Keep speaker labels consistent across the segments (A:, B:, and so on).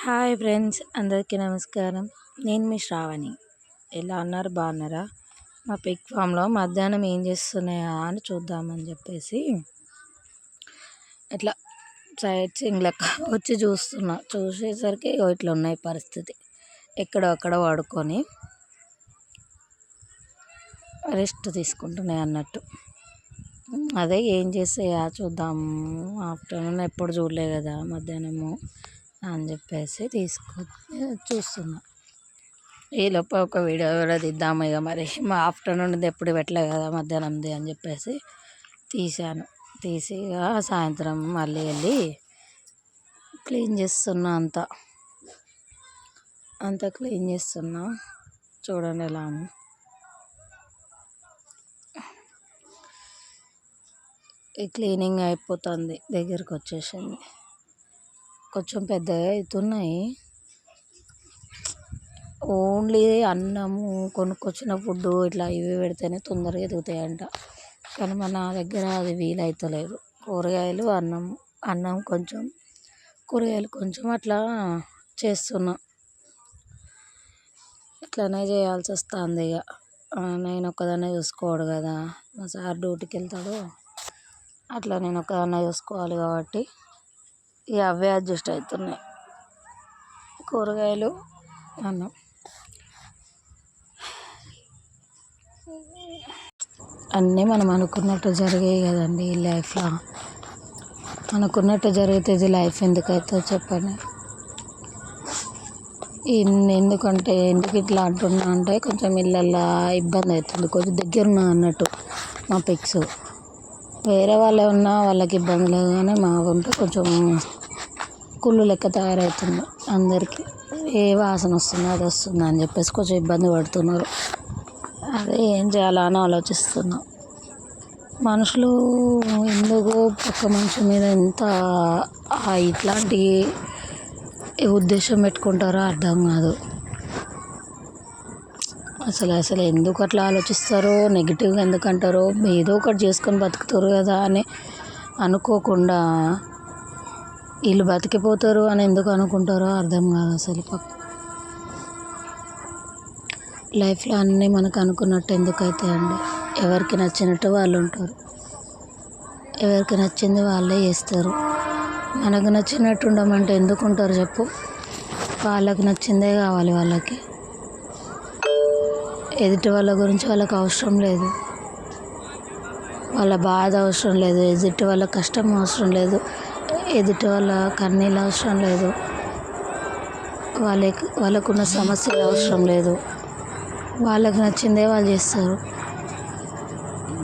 A: Hi friends, అందరికీ నమస్కారం. నేను మీ శ్రావణి. ఎలా ఉన్నారు? బాగున్నారా? మా పిక్ ఫామ్లో మధ్యాహ్నం ఏం చేస్తున్నాయా అని చూద్దామని చెప్పేసి ఇట్లా సైట్ సింగ్ లెక్క వచ్చి చూసేసరికి ఇట్లా ఉన్నాయి పరిస్థితి. ఎక్కడొక్కడ వాడుకొని రెస్ట్ తీసుకుంటున్నాయి అన్నట్టు. అదే ఏం చేస్తాయా చూద్దాము. ఆఫ్టర్నూన్ ఎప్పుడు చూడలే కదా, మధ్యాహ్నము అని చెప్పేసి చూస్తున్నా. ఈలోపు ఒక వీడియో కూడా తీద్దాము ఇక, మరి మా ఆఫ్టర్నూన్ది ఎప్పుడు పెట్టలే కదా, మధ్యాహ్నంది అని చెప్పేసి తీసి ఇక సాయంత్రం మళ్ళీ వెళ్ళి క్లీన్ చేస్తున్నా. అంతా క్లీన్ చేస్తున్నా. చూడండి ఎలా ఉంది. ఈ క్లీనింగ్ అయిపోతుంది, దగ్గరికి వచ్చేసింది. కొంచెం పెద్దగా అవుతున్నాయి. ఓన్లీ అన్నము, కొనుక్కొచ్చిన ఫుడ్ ఇట్లా ఇవి పెడితేనే తొందరగా ఎదుగుతాయంట. కానీ మన దగ్గర అది వీలవుతలేదు. అన్నం కొంచెం, కూరగాయలు కొంచెం అట్లా చేస్తున్నా. ఇట్లానే చేయాల్సి వస్తుంది ఇక. నేను ఒక్కదాన్నే చూసుకోడు కదా, మా సార్ డ్యూటీకి వెళ్తాడు. అట్లా నేను ఒక్కదాన్నే చూసుకోవాలి కాబట్టి ఇక అవే అడ్జస్ట్ అవుతున్నాయి, కూరగాయలు, అన్నం. అన్నీ మనం అనుకున్నట్టు జరిగాయి కదండి ఈ లైఫ్లో. అనుకున్నట్టు జరిగితే ఇది లైఫ్ ఎందుకు అవుతుందో చెప్పండి. ఎందుకు ఇట్లా అంటున్నా అంటే, కొంచెం ఇళ్ళల్లో ఇబ్బంది అవుతుంది. కొంచెం దగ్గరున్నా అన్నట్టు మా పిక్స్. వేరే వాళ్ళే ఉన్నా వాళ్ళకి ఇబ్బంది లేదు, కానీ మా ఉంటే కొంచెం కుళ్ళు లెక్క తయారవుతుంది. అందరికీ ఏ వాసన వస్తుంది అది వస్తుంది అని చెప్పేసి కొంచెం ఇబ్బంది పడుతున్నారు. అదే ఏం చేయాలా అని ఆలోచిస్తున్నా. మనుషులు ఎందుకు పక్క మనిషి మీద ఎంత ఇట్లాంటి ఉద్దేశం పెట్టుకుంటారో అర్థం కాదు. అసలు ఎందుకు అట్లా ఆలోచిస్తారో, నెగిటివ్గా ఎందుకు అంటారో. ఏదో ఒకటి చేసుకొని బతుకుతారు కదా అని అనుకోకుండా వీళ్ళు బతికిపోతారు అని ఎందుకు అనుకుంటారో అర్థం కాదు అసలు. లైఫ్లో అన్నీ మనకు అనుకున్నట్టు ఎందుకు అవుతాయండి. ఎవరికి నచ్చినట్టు వాళ్ళు ఉంటారు, ఎవరికి నచ్చింది వాళ్ళే చేస్తారు. మనకు నచ్చినట్టు ఉండమంటే ఎందుకు ఉంటారు చెప్పు. వాళ్ళకి నచ్చిందే కావాలి. వాళ్ళకి ఎదుటి వాళ్ళ గురించి వాళ్ళకి అవసరం లేదు, వాళ్ళ బాధ అవసరం లేదు, ఎదుటి వాళ్ళ కష్టం అవసరం లేదు, ఎదుటి వాళ్ళ కన్నీళ్ళు అవసరం లేదు, వాళ్ళకున్న సమస్యలు అవసరం లేదు. వాళ్ళకి నచ్చిందే వాళ్ళు చేస్తారు.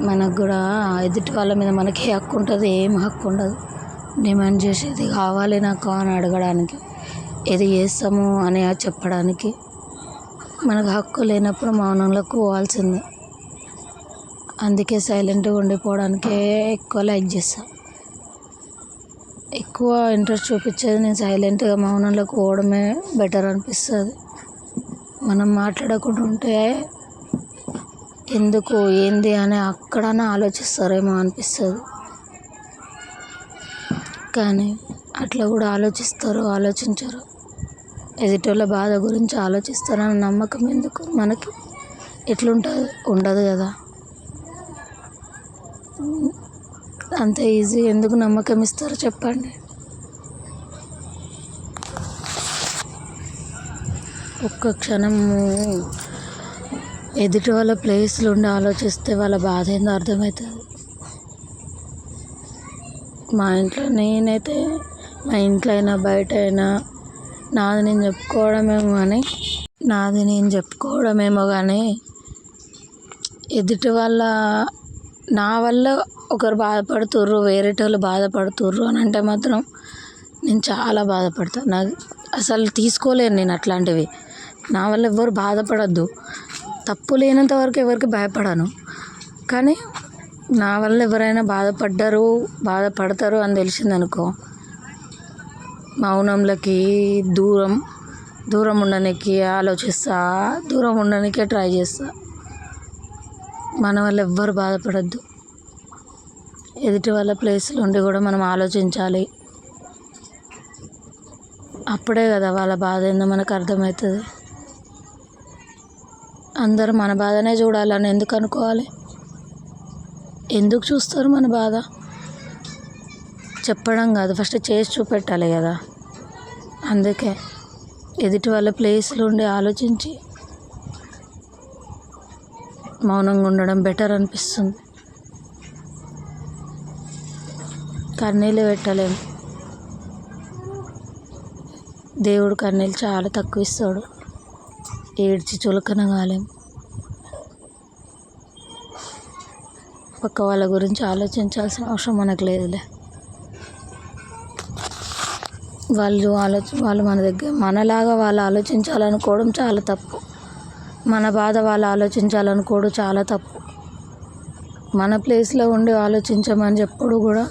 A: మనకు కూడా ఎదుటి వాళ్ళ మీద మనకి హక్కు ఉంటుంది, ఏం హక్కు ఉండదు. డిమాండ్ చేసేది కావాలి నాకు అని అడగడానికి, ఏది చేస్తాము అని చెప్పడానికి మనకు హక్కు లేనప్పుడు మౌనంలో పోవాల్సిందే. అందుకే సైలెంట్గా ఉండిపోవడానికే ఎక్కువ లైక్ చేస్తాను. ఎక్కువ ఇంట్రెస్ట్ చూపించేది నేను సైలెంట్గా మౌనంలోకి పోవడమే బెటర్ అనిపిస్తుంది. మనం మాట్లాడకుండా ఉంటే ఎందుకు ఏంది అని అక్కడనే ఆలోచిస్తారేమో అనిపిస్తుంది. కానీ అట్లా కూడా ఆలోచించరు. ఎదుటోళ్ళ బాధ గురించి ఆలోచిస్తారని నమ్మకం ఎందుకు మనకి? ఎట్లుంటుంది? ఉండదు కదా. అంత ఈజీ ఎందుకు నమ్మకం ఇస్తారో చెప్పండి. ఒక్క క్షణము ఎదుటి వాళ్ళ ప్లేస్లో ఉండి ఆలోచిస్తే వాళ్ళ బాధ ఏందో అర్థమవుతుంది. మా ఇంట్లో అయినా బయట అయినా నాది నేను చెప్పుకోవడమేమో కానీ ఎదుటి వాళ్ళ నా వల్ల ఒకరు బాధపడుతుర్రు, వేరేటోళ్ళు బాధపడుతుర్రు అని అంటే మాత్రం నేను చాలా బాధపడతాను. నాకు అసలు తీసుకోలేను నేను అట్లాంటివి. నా వల్ల ఎవ్వరు బాధపడద్దు, తప్పు లేనంత వరకు ఎవరికి భయపడను. కానీ నా వల్ల ఎవరైనా బాధపడతారు అని తెలిసిందనుకో, మౌనంలోకి దూరం ఉండడానికి ఆలోచిస్తా, దూరం ఉండడానికే ట్రై చేస్తా. మన వల్ల ఎవ్వరు బాధపడద్దు. ఎదుటి వాళ్ళ ప్లేస్లో ఉండి కూడా మనం ఆలోచించాలి. అప్పుడే కదా వాళ్ళ బాధ ఏందో మనకు అర్థమవుతుంది. అందరూ మన బాధనే చూడాలని ఎందుకు అనుకోవాలి? ఎందుకు చూస్తారు మన బాధ? చెప్పడం కాదు, ఫస్ట్ చేసి చూపెట్టాలి కదా. అందుకే ఎదుటి వాళ్ళ ప్లేస్లో ఉండి ఆలోచించి మౌనంగా ఉండడం బెటర్ అనిపిస్తుంది. కన్నీళ్ళు పెట్టలేము, దేవుడు కన్నీళ్ళు చాలా తక్కువ ఇస్తాడు. ఏడ్చి చులకన కాలేం. పక్క వాళ్ళ గురించి ఆలోచించాల్సిన అవసరం మనకు లేదులే. వాళ్ళు మన దగ్గర మనలాగా వాళ్ళు ఆలోచించాలనుకోవడం చాలా తప్పు. మన బాధ వాళ్ళు ఆలోచించాలనుకోవడం చాలా తప్పు. మన ప్లేస్లో ఉండి ఆలోచించమని ఎప్పుడు కూడా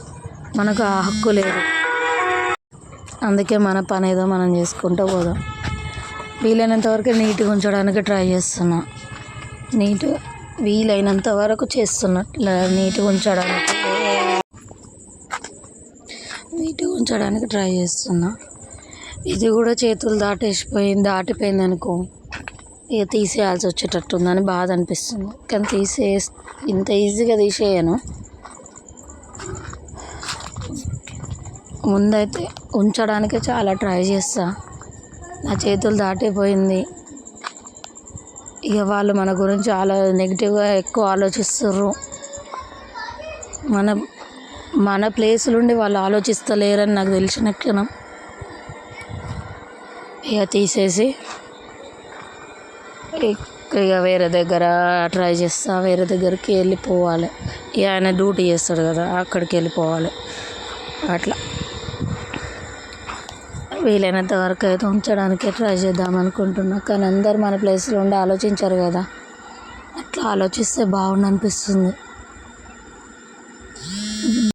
A: మనకు ఆ హక్కు లేదు. అందుకే మన పని ఏదో మనం చేసుకుంటూ పోదాం. వీలైనంత వరకు నీట్గా ఉంచడానికి ట్రై చేస్తున్నా. వీలైనంత వరకు చేస్తున్నా నీట్గా ఉంచడానికి ట్రై చేస్తున్నా. ఇది కూడా చేతులు దాటిపోయింది అనుకో, ఇక తీసేయాల్సి వచ్చేటట్టుందని బాధ అనిపిస్తుంది. కానీ ఇంత ఈజీగా తీసేయను. ముందైతే ఉంచడానికే చాలా ట్రై చేస్తా. నా చేతులు దాటిపోయింది. ఇక వాళ్ళు మన గురించి నెగిటివ్గా ఎక్కువ ఆలోచిస్తుర్రు. మన ప్లేస్లుండి వాళ్ళు ఆలోచిస్తలేరని నాకు తెలిసిన క్షణం ఇక తీసేసి ఇక వేరే దగ్గర ట్రై చేస్తా. వేరే దగ్గరికి వెళ్ళిపోవాలి. ఇక ఆయన డ్యూటీ చేస్తాడు కదా, అక్కడికి వెళ్ళిపోవాలి. అట్లా వీలైనంత వరకు అయితే ఉంచడానికే ట్రై చేద్దాం అనుకుంటున్నా. కానీ అందరు మన ప్లేస్లో ఉండి ఆలోచించరు కదా. అట్లా ఆలోచిస్తే బాగుండు అనిపిస్తుంది.